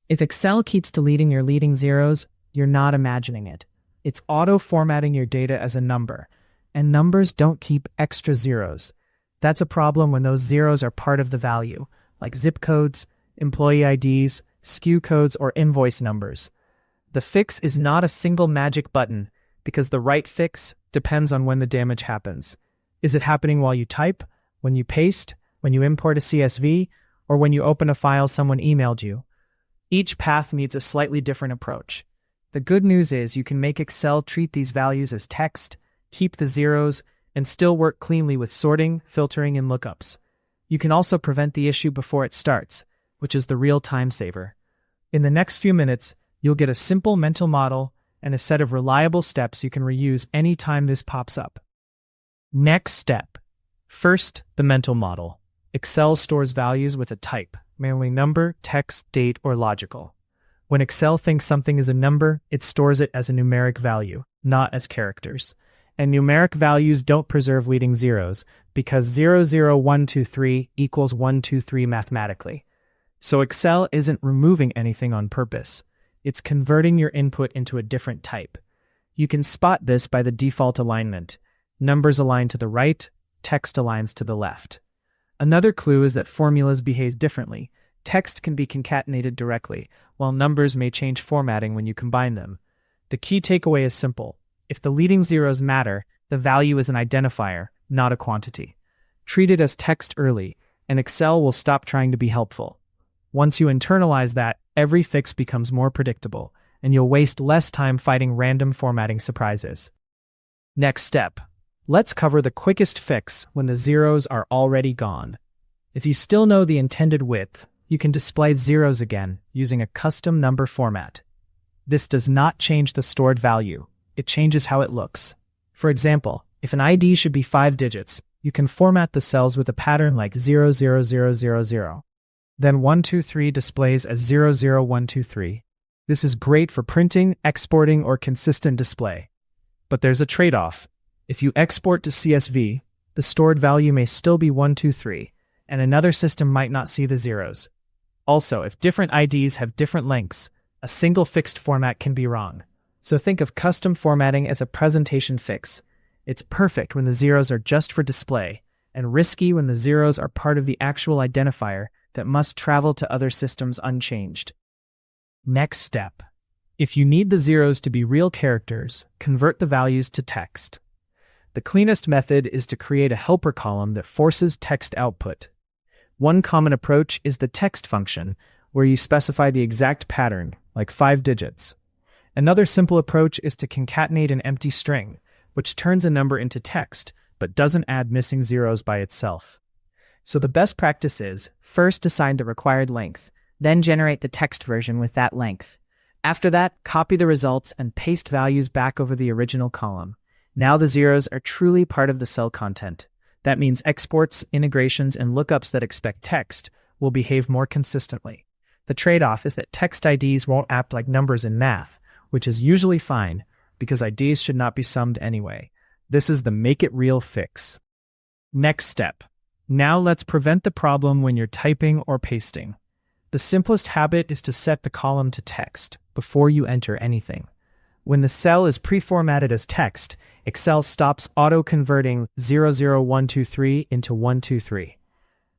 If Excel keeps deleting your leading zeros, you're not imagining it. It's auto-formatting your data as a number, and numbers don't keep extra zeros. That's a problem when those zeros are part of the value, like zip codes, employee IDs, SKU codes, or invoice numbers. The fix is not a single magic button, because the right fix depends on when the damage happens. Is it happening while you type, when you paste, when you import a CSV, or when you open a file someone emailed you? Each path needs a slightly different approach. The good news is you can make Excel treat these values as text, keep the zeros, and still work cleanly with sorting, filtering, and lookups. You can also prevent the issue before it starts, which is the real time saver. In the next few minutes, you'll get a simple mental model and a set of reliable steps you can reuse anytime this pops up. Next step. First, the mental model. Excel stores values with a type, mainly number, text, date, or logical. When Excel thinks something is a number, it stores it as a numeric value, not as characters. And numeric values don't preserve leading zeros, because 00123 equals 123 mathematically. So Excel isn't removing anything on purpose. It's converting your input into a different type. You can spot this by the default alignment. Numbers align to the right, text aligns to the left. Another clue is that formulas behave differently. Text can be concatenated directly, while numbers may change formatting when you combine them. The key takeaway is simple. If the leading zeros matter, the value is an identifier, not a quantity. Treat it as text early, and Excel will stop trying to be helpful. Once you internalize that, every fix becomes more predictable, and you'll waste less time fighting random formatting surprises. Next step. Let's cover the quickest fix when the zeros are already gone. If you still know the intended width, you can display zeros again using a custom number format. This does not change the stored value. It changes how it looks. For example, if an ID should be 5 digits, you can format the cells with a pattern like 00000. Then 123 displays as 00123. This is great for printing, exporting, or consistent display. But there's a trade-off. If you export to CSV, the stored value may still be 123, and another system might not see the zeros. Also, if different IDs have different lengths, a single fixed format can be wrong. So think of custom formatting as a presentation fix. It's perfect when the zeros are just for display, and risky when the zeros are part of the actual identifier that must travel to other systems unchanged. Next step. If you need the zeros to be real characters, convert the values to text. The cleanest method is to create a helper column that forces text output. One common approach is the text function, where you specify the exact pattern, like 5 digits. Another simple approach is to concatenate an empty string, which turns a number into text, but doesn't add missing zeros by itself. So the best practice is, first assign the required length, then generate the text version with that length. After that, copy the results and paste values back over the original column. Now the zeros are truly part of the cell content. That means exports, integrations, and lookups that expect text will behave more consistently. The trade-off is that text IDs won't act like numbers in math, which is usually fine, because IDs should not be summed anyway. This is the make it real fix. Next step. Now let's prevent the problem when you're typing or pasting. The simplest habit is to set the column to text before you enter anything. When the cell is pre-formatted as text, Excel stops auto-converting 00123 into 123.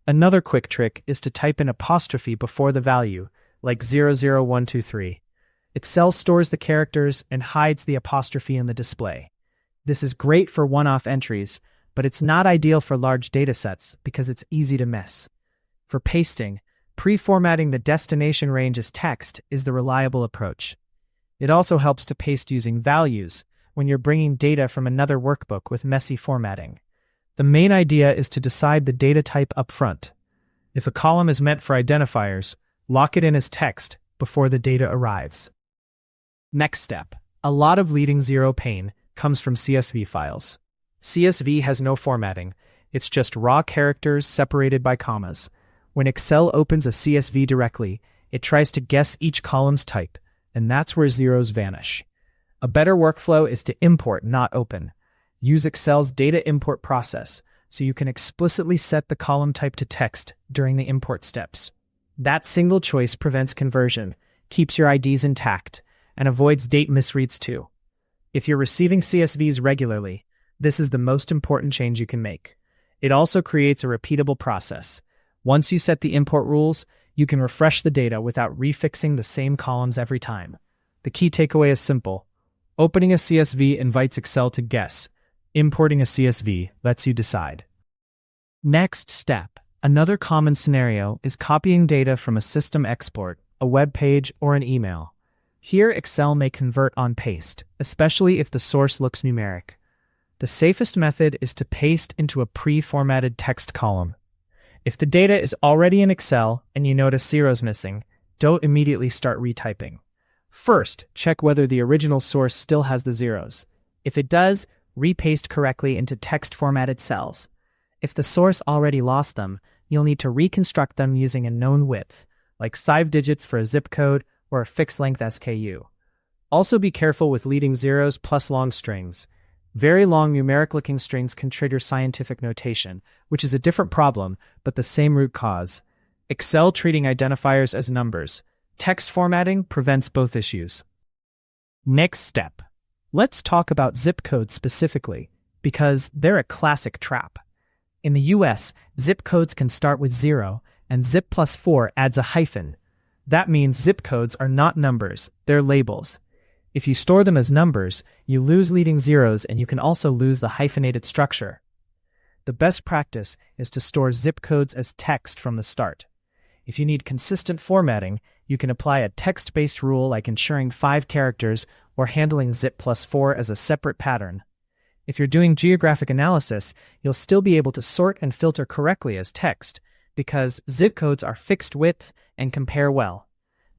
Another quick trick is to type an apostrophe before the value, like 00123. Excel stores the characters and hides the apostrophe in the display. This is great for one-off entries, but it's not ideal for large datasets because it's easy to miss. For pasting, pre-formatting the destination range as text is the reliable approach. It also helps to paste using values when you're bringing data from another workbook with messy formatting. The main idea is to decide the data type up front. If a column is meant for identifiers, lock it in as text before the data arrives. Next step. A lot of leading zero pain comes from CSV files. CSV has no formatting. It's just raw characters separated by commas. When Excel opens a CSV directly, it tries to guess each column's type, and that's where zeros vanish. A better workflow is to import, not open. Use Excel's data import process so you can explicitly set the column type to text during the import steps. That single choice prevents conversion, keeps your IDs intact, and avoids date misreads too. If you're receiving CSVs regularly, this is the most important change you can make. It also creates a repeatable process. Once you set the import rules, you can refresh the data without refixing the same columns every time. The key takeaway is simple. Opening a CSV invites Excel to guess. Importing a CSV lets you decide. Next step. Another common scenario is copying data from a system export, a web page, or an email. Here, Excel may convert on paste, especially if the source looks numeric. The safest method is to paste into a pre-formatted text column. If the data is already in Excel and you notice zeros missing, don't immediately start retyping. First, check whether the original source still has the zeros. If it does, repaste correctly into text-formatted cells. If the source already lost them, you'll need to reconstruct them using a known width, like 5 digits for a zip code or a fixed-length SKU. Also be careful with leading zeros plus long strings. Very long numeric-looking strings can trigger scientific notation, which is a different problem, but the same root cause. Excel treating identifiers as numbers. Text formatting prevents both issues. Next step. Let's talk about zip codes specifically, because they're a classic trap. In the US, zip codes can start with 0, and zip plus 4 adds a hyphen. That means zip codes are not numbers, they're labels. If you store them as numbers, you lose leading zeros and you can also lose the hyphenated structure. The best practice is to store zip codes as text from the start. If you need consistent formatting, you can apply a text-based rule like ensuring 5 characters or handling zip plus 4 as a separate pattern. If you're doing geographic analysis, you'll still be able to sort and filter correctly as text, because zip codes are fixed width and compare well.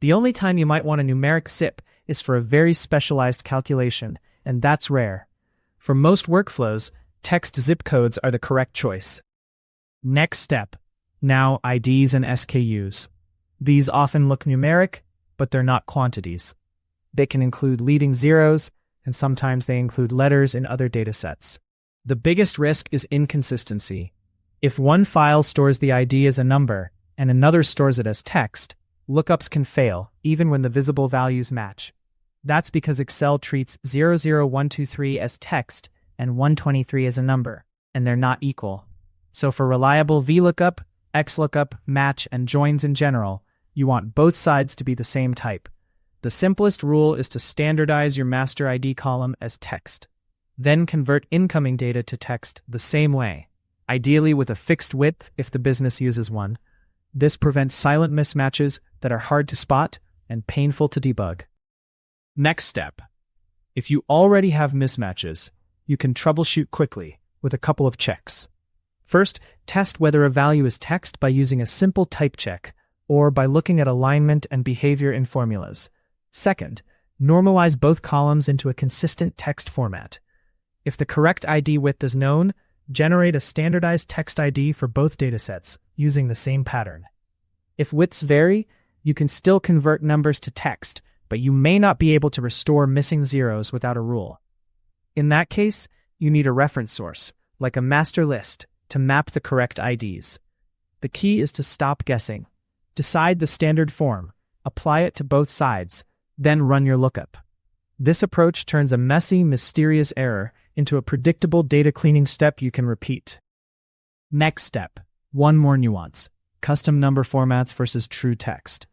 The only time you might want a numeric zip is for a very specialized calculation, and that's rare. For most workflows, text zip codes are the correct choice. Next step. Now IDs and SKUs. These often look numeric, but they're not quantities. They can include leading zeros, and sometimes they include letters in other datasets. The biggest risk is inconsistency. If one file stores the ID as a number and another stores it as text, lookups can fail, even when the visible values match. That's because Excel treats 00123 as text and 123 as a number, and they're not equal. So for reliable VLOOKUP, XLOOKUP, match, and joins in general, you want both sides to be the same type. The simplest rule is to standardize your master ID column as text. Then convert incoming data to text the same way, ideally with a fixed width if the business uses one. This prevents silent mismatches that are hard to spot and painful to debug. Next step. If you already have mismatches, you can troubleshoot quickly with a couple of checks. First, test whether a value is text by using a simple type check or by looking at alignment and behavior in formulas. Second, normalize both columns into a consistent text format. If the correct ID width is known, generate a standardized text ID for both datasets using the same pattern. If widths vary, you can still convert numbers to text, but you may not be able to restore missing zeros without a rule. In that case, you need a reference source, like a master list, to map the correct IDs. The key is to stop guessing. Decide the standard form, apply it to both sides, then run your lookup. This approach turns a messy, mysterious error into a predictable data cleaning step you can repeat. Next step. One more nuance. Custom number formats versus true text.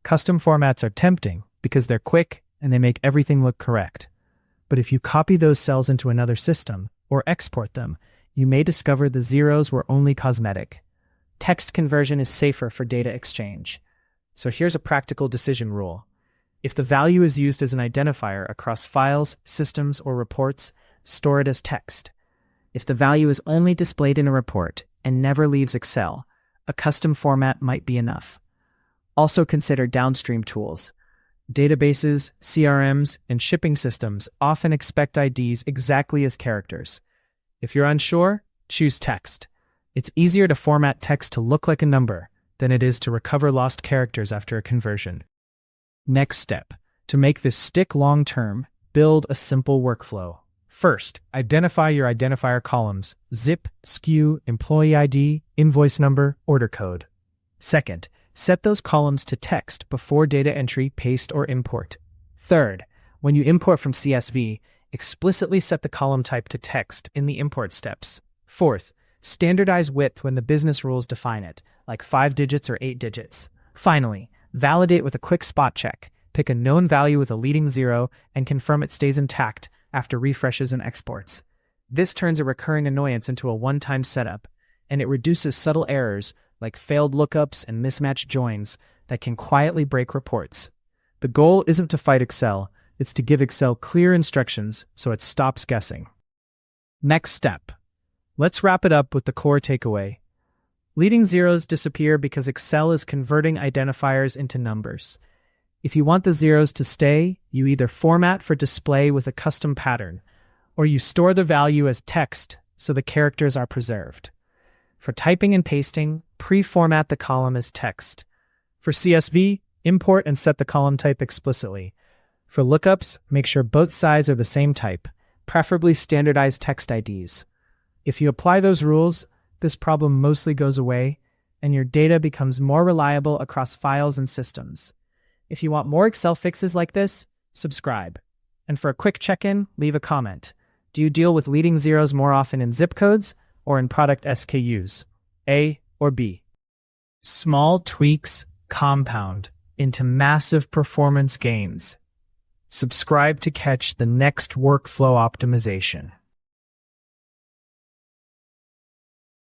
Custom formats are tempting because they're quick and they make everything look correct. But if you copy those cells into another system or export them, you may discover the zeros were only cosmetic. Text conversion is safer for data exchange. So here's a practical decision rule. If the value is used as an identifier across files, systems, or reports, store it as text. If the value is only displayed in a report and never leaves Excel, a custom format might be enough. Also consider downstream tools. Databases, CRMs, and shipping systems often expect IDs exactly as characters. If you're unsure, choose text. It's easier to format text to look like a number than it is to recover lost characters after a conversion. Next step. To make this stick long-term, build a simple workflow. First, identify your identifier columns: zip, SKU, employee ID, invoice number, order code. Second, Set those columns to text before data entry, paste, or import. Third, when you import from CSV, explicitly set the column type to text in the import steps. Fourth, standardize width when the business rules define it, like 5 digits or 8 digits. Finally, validate with a quick spot check. Pick a known value with a leading 0 and confirm it stays intact after refreshes and exports. This turns a recurring annoyance into a one-time setup, and it reduces subtle errors like failed lookups and mismatched joins that can quietly break reports. The goal isn't to fight Excel, it's to give Excel clear instructions so it stops guessing. Next step. Let's wrap it up with the core takeaway. Leading zeros disappear because Excel is converting identifiers into numbers. If you want the zeros to stay, you either format for display with a custom pattern, or you store the value as text so the characters are preserved. For typing and pasting, pre-format the column as text. For CSV, import and set the column type explicitly. For lookups, make sure both sides are the same type, preferably standardized text IDs. If you apply those rules, this problem mostly goes away, and your data becomes more reliable across files and systems. If you want more Excel fixes like this, subscribe. And for a quick check-in, leave a comment. Do you deal with leading zeros more often in zip codes or in product SKUs, A or B? Small tweaks compound into massive performance gains. Subscribe to catch the next workflow optimization.